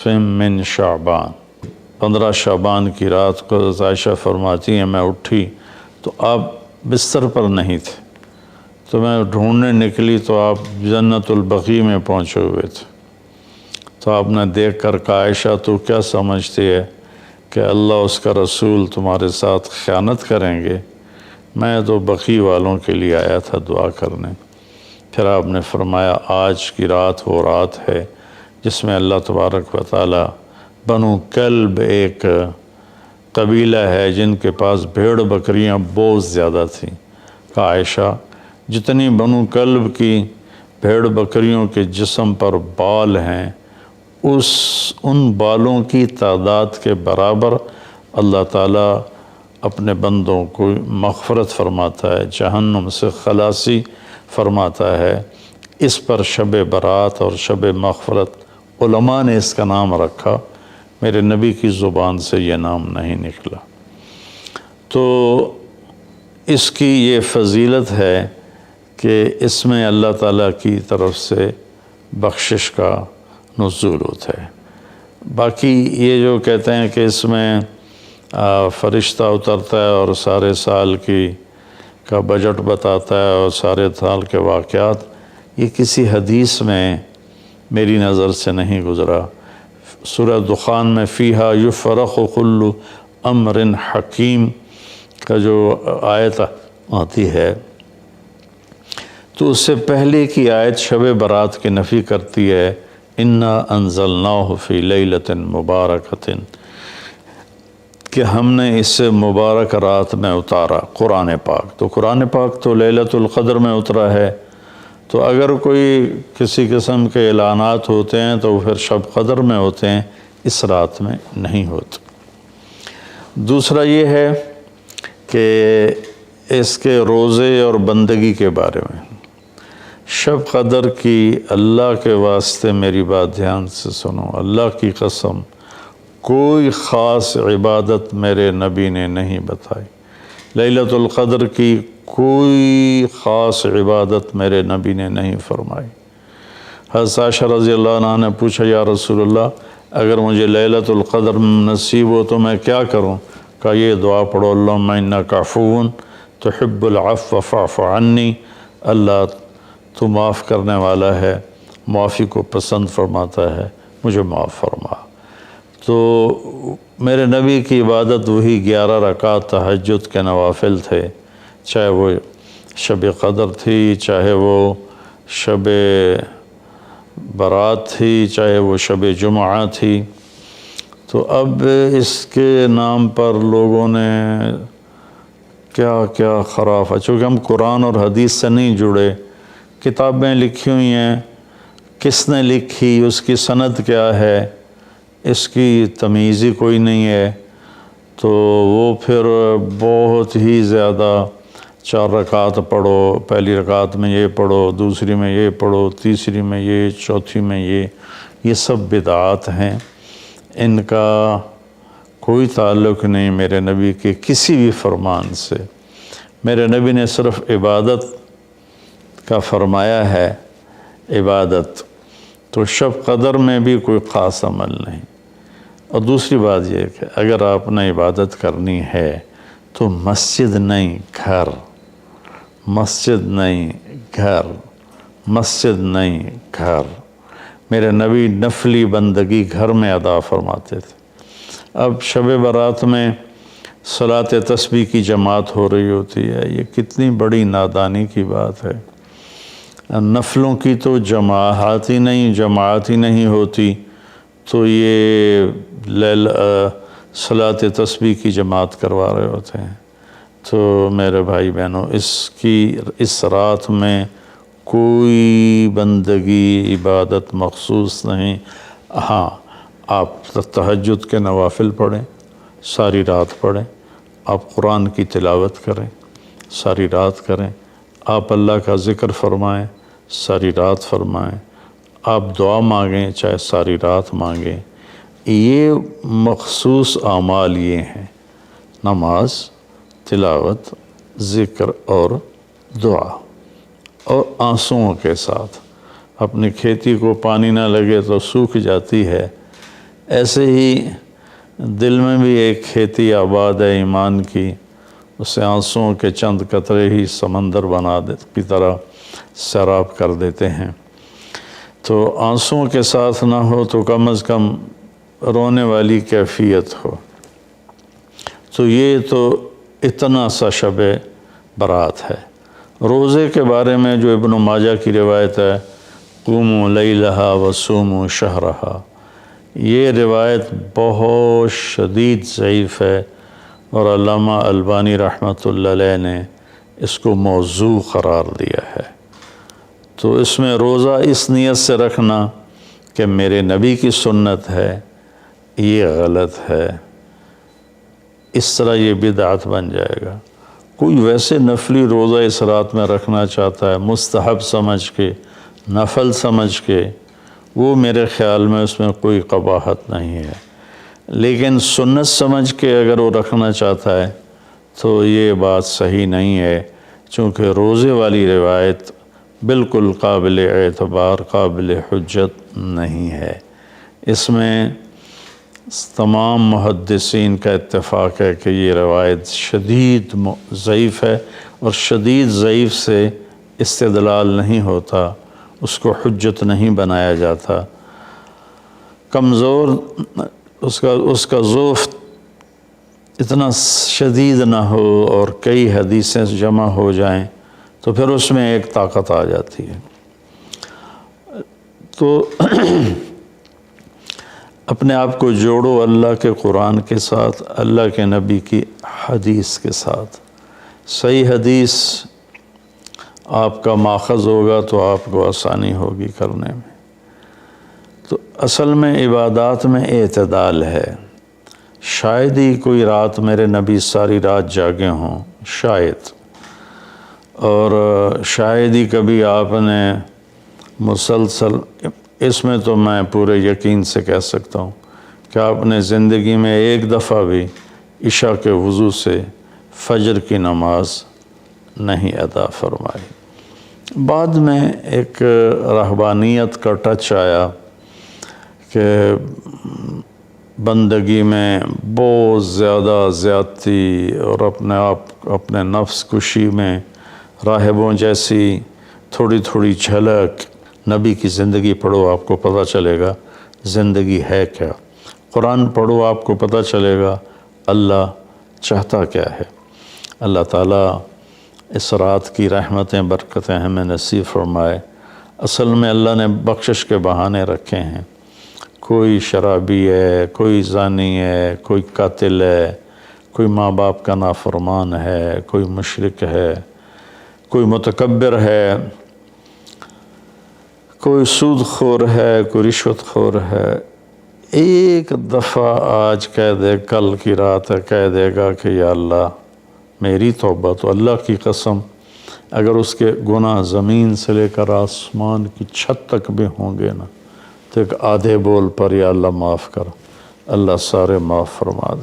من شعبان 15 شعبان کی رات کو عائشہ فرماتی ہیں میں اٹھی تو آپ بستر پر نہیں تھے، تو میں ڈھونڈنے نکلی تو آپ جنت البقیع میں پہنچے ہوئے تھے۔ تو آپ نے دیکھ کر کہا عائشہ تو کیا سمجھتی ہے کہ اللہ اس کا رسول تمہارے ساتھ خیانت کریں گے؟ میں تو بقیع والوں کے لیے آیا تھا دعا کرنے۔ پھر آپ نے فرمایا آج کی رات وہ رات ہے جس میں اللہ تبارک و تعالی بنو کلب ایک قبیلہ ہے جن کے پاس بھیڑ بکریاں بہت زیادہ تھیں، کہا عائشہ جتنی بنو کلب کی بھیڑ بکریوں کے جسم پر بال ہیں ان بالوں کی تعداد کے برابر اللہ تعالیٰ اپنے بندوں کو مغفرت فرماتا ہے، جہنم سے خلاصی فرماتا ہے۔ اس پر شب برات اور شب مغفرت علماء نے اس کا نام رکھا، میرے نبی کی زبان سے یہ نام نہیں نکلا۔ تو اس کی یہ فضیلت ہے کہ اس میں اللہ تعالیٰ کی طرف سے بخشش کا نزول ہوتا ہے۔ باقی یہ جو کہتے ہیں کہ اس میں فرشتہ اترتا ہے اور سارے سال کا بجٹ بتاتا ہے اور سارے سال کے واقعات، یہ کسی حدیث میں میری نظر سے نہیں گزرا۔ سورہ دخان میں فیہا یفرق کل امر حکیم کا جو آیت آتی ہے تو اس سے پہلے کی آیت شب برات کی نفی کرتی ہے، انا انزلناہ فی لیلۃ مبارکۃ، کہ ہم نے اس سے مبارک رات میں اتارا قرآن پاک۔ تو قرآن پاک تو لیلۃ القدر میں اترا ہے، تو اگر کوئی کسی قسم کے اعلانات ہوتے ہیں تو پھر شب قدر میں ہوتے ہیں، اس رات میں نہیں ہوتے۔ دوسرا یہ ہے کہ اس کے روزے اور بندگی کے بارے میں، شب قدر کی اللہ کے واسطے میری بات دھیان سے سنو، اللہ کی قسم کوئی خاص عبادت میرے نبی نے نہیں بتائی، لیلۃ القدر کی کوئی خاص عبادت میرے نبی نے نہیں فرمائی۔ حضرت عائشہ رضی اللہ عنہ نے پوچھا یا رسول اللہ اگر مجھے لیلۃ القدر نصیب ہو تو میں کیا کروں؟ کہا یہ دعا پڑھو، اللہم انک عفو تحب العفو فاعف عنی، اللہ تو معاف کرنے والا ہے، معافی کو پسند فرماتا ہے، مجھے معاف فرما۔ تو میرے نبی کی عبادت وہی 11 رکعت تہجد کے نوافل تھے، چاہے وہ شب قدر تھی، چاہے وہ شب برات تھی، چاہے وہ شب جمعہ تھی۔ تو اب اس کے نام پر لوگوں نے کیا کیا خرافہ، چونکہ ہم قرآن اور حدیث سے نہیں جڑے، کتابیں لکھی ہوئی ہیں، کس نے لکھی، اس کی سند کیا ہے، اس کی تمیز ہی کوئی نہیں ہے، تو وہ پھر بہت ہی زیادہ 4 رکعت پڑھو، پہلی رکعت میں یہ پڑھو، دوسری میں یہ پڑھو، تیسری میں یہ، چوتھی میں یہ سب بدعات ہیں، ان کا کوئی تعلق نہیں میرے نبی کے کسی بھی فرمان سے۔ میرے نبی نے صرف عبادت کا فرمایا ہے، عبادت تو شب قدر میں بھی کوئی خاص عمل نہیں۔ اور دوسری بات یہ کہ اگر آپ نے عبادت کرنی ہے تو مسجد نہیں گھر، مسجد نہیں گھر، مسجد نہیں گھر۔ میرے نبی نفلی بندگی گھر میں ادا فرماتے تھے۔ اب شب برات میں صلاۃ تسبیح کی جماعت ہو رہی ہوتی ہے، یہ کتنی بڑی نادانی کی بات ہے۔ نفلوں کی تو جماعت ہی نہیں ہوتی، تو یہ صلاۃ تسبیح کی جماعت کروا رہے ہوتے ہیں۔ تو میرے بھائی بہنوں، اس رات میں کوئی بندگی عبادت مخصوص نہیں۔ ہاں آپ تہجد کے نوافل پڑھیں، ساری رات پڑھیں، آپ قرآن کی تلاوت کریں، ساری رات کریں، آپ اللہ کا ذکر فرمائیں، ساری رات فرمائیں، آپ دعا مانگیں چاہے ساری رات مانگیں۔ یہ مخصوص اعمال یہ ہیں، نماز، تلاوت، ذکر اور دعا، اور آنسوؤں کے ساتھ۔ اپنی کھیتی کو پانی نہ لگے تو سوکھ جاتی ہے، ایسے ہی دل میں بھی ایک کھیتی آباد ہے ایمان کی، اسے آنسوؤں کے چند قطرے ہی سمندر کی طرح سیراب کر دیتے ہیں۔ تو آنسوؤں کے ساتھ نہ ہو تو کم از کم رونے والی کیفیت ہو۔ تو یہ تو اتنا سا شب برات ہے۔ روزے کے بارے میں جو ابن ماجہ کی روایت ہے، قوموا لیلہا وصوموا شہرہا، یہ روایت بہت شدید ضعیف ہے، اور علامہ البانی رحمۃ اللہ علیہ نے اس کو موضوع قرار دیا ہے۔ تو اس میں روزہ اس نیت سے رکھنا کہ میرے نبی کی سنت ہے، یہ غلط ہے، اس طرح یہ بدعت بن جائے گا۔ کوئی ویسے نفلی روزہ اس رات میں رکھنا چاہتا ہے مستحب سمجھ کے، نفل سمجھ کے، وہ میرے خیال میں اس میں کوئی قباحت نہیں ہے، لیکن سنت سمجھ کے اگر وہ رکھنا چاہتا ہے تو یہ بات صحیح نہیں ہے، چونکہ روزے والی روایت بالکل قابل اعتبار، قابل حجت نہیں ہے۔ اس میں تمام محدثین کا اتفاق ہے کہ یہ روایت شدید ضعیف ہے، اور شدید ضعیف سے استدلال نہیں ہوتا، اس کو حجت نہیں بنایا جاتا۔ کمزور اس کا ضعف اتنا شدید نہ ہو اور کئی حدیثیں جمع ہو جائیں تو پھر اس میں ایک طاقت آ جاتی ہے۔ تو اپنے آپ کو جوڑو اللہ کے قرآن کے ساتھ، اللہ کے نبی کی حدیث کے ساتھ۔ صحیح حدیث آپ کا ماخذ ہوگا تو آپ کو آسانی ہوگی کرنے میں۔ تو اصل میں عبادات میں اعتدال ہے۔ شاید ہی کوئی رات میرے نبی ساری رات جاگے ہوں، شاید، اور شاید ہی کبھی آپ نے مسلسل، اس میں تو میں پورے یقین سے کہہ سکتا ہوں کہ آپ نے زندگی میں ایک دفعہ بھی عشاء کے وضو سے فجر کی نماز نہیں ادا فرمائی۔ بعد میں ایک رہبانیت کا ٹچ آیا کہ بندگی میں بہت زیادہ زیادتی اور اپنے نفس کشی میں راہبوں جیسی تھوڑی تھوڑی جھلک، نبی کی زندگی پڑھو آپ کو پتہ چلے گا زندگی ہے کیا، قرآن پڑھو آپ کو پتہ چلے گا اللہ چاہتا کیا ہے۔ اللہ تعالیٰ اس رات کی رحمتیں برکتیں ہمیں نصیب فرمائے۔ اصل میں اللہ نے بخشش کے بہانے رکھے ہیں، کوئی شرابی ہے، کوئی زانی ہے، کوئی قاتل ہے، کوئی ماں باپ کا نافرمان ہے، کوئی مشرک ہے، کوئی متکبر ہے، کوئی سود خور ہے، کوئی رشوت خور ہے۔ ایک دفعہ آج کہہ دے، کل کی رات ہے کہہ دے گا کہ یا اللہ میری توبہ، تو اللہ کی قسم اگر اس کے گناہ زمین سے لے کر آسمان کی چھت تک بھی ہوں گے نا، تو ایک آدھے بول پر یا اللہ معاف کر، اللہ سارے معاف فرما دے۔